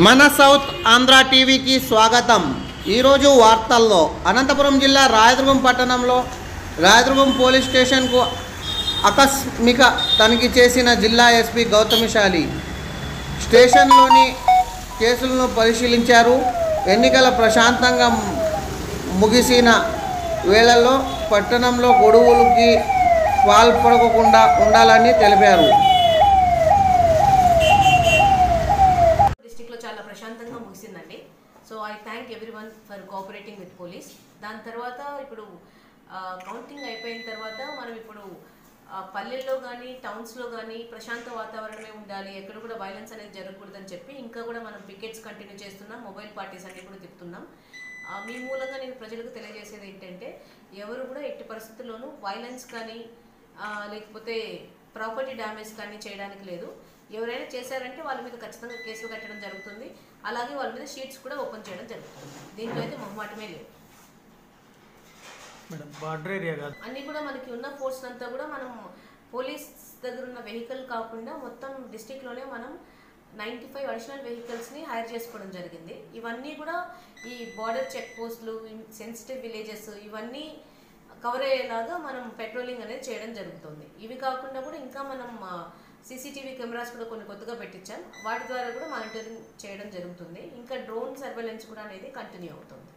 మన సౌత్ ఆంధ్ర టీవీకి స్వాగతం। ఈరోజు వార్తల్లో అనంతపురం జిల్లా రాయదుర్గం పట్టణంలో రాయదుర్గం పోలీస్ స్టేషన్కు ఆకస్మిక తనిఖీ చేసిన జిల్లా ఎస్పీ గౌతమిశాలి స్టేషన్లోని కేసులను పరిశీలించారు। ఎన్నికల ప్రశాంతంగా ముగిసిన వేళల్లో పట్టణంలో గొడవలకి పాల్పడకుండా ఉండాలని తెలిపారు। చాలా ప్రశాంతంగా ముగిసిందండి। So I thank everyone for cooperating with police. దాని తర్వాత ఇప్పుడు కౌంటింగ్ అయిపోయిన తర్వాత మనం ఇప్పుడు పల్లెల్లో కానీ టౌన్స్లో కానీ ప్రశాంత వాతావరణమే ఉండాలి, ఎక్కడ కూడా వైలెన్స్ అనేది జరగకూడదని చెప్పి ఇంకా కూడా మనం పికెట్స్ కంటిన్యూ చేస్తున్నాం, మొబైల్ పార్టీస్ అన్ని కూడా తిప్పుతున్నాం। మీ మూలంగా నేను ప్రజలకు తెలియజేసేది ఏంటంటే ఎవరు కూడా ఎట్టి పరిస్థితుల్లోనూ వైలెన్స్ కానీ లేకపోతే ప్రాపర్టీ డ్యామేజ్ కానీ చేయడానికి లేదు। ఎవరైనా చేశారంటే వాళ్ళ మీద ఖచ్చితంగా కేసులు కట్టడం జరుగుతుంది, అలాగే వాళ్ళ మీద షీట్స్ కూడా ఓపెన్ చేయడం జరుగుతుంది। దీంట్లో అయితే మొహమాటమే లేదు మేడం। బార్డర్ ఏరియా కాదు, అన్నీ కూడా మనకి ఉన్న ఫోర్స్ అంతా కూడా మనం పోలీస్ దగ్గర ఉన్న వెహికల్ కాకుండా మొత్తం డిస్ట్రిక్ట్లోనే మనం 95 అడిషనల్ వెహికల్స్ని హైర్ చేసుకోవడం జరిగింది। ఇవన్నీ కూడా ఈ బార్డర్ చెక్ పోస్టులు, సెన్సిటివ్ విలేజెస్ ఇవన్నీ కవర్ అయ్యేలాగా మనం పెట్రోలింగ్ అనేది చేయడం జరుగుతుంది। ఇవి కాకుండా కూడా ఇంకా మనం సీసీటీవీ కెమెరాస్ కూడా కొన్ని కొత్తగా పెట్టించాం, వాటి ద్వారా కూడా మానిటరింగ్ చేయడం జరుగుతుంది। ఇంకా డ్రోన్ సర్వేలెన్స్ కూడా అనేది కంటిన్యూ అవుతుంది।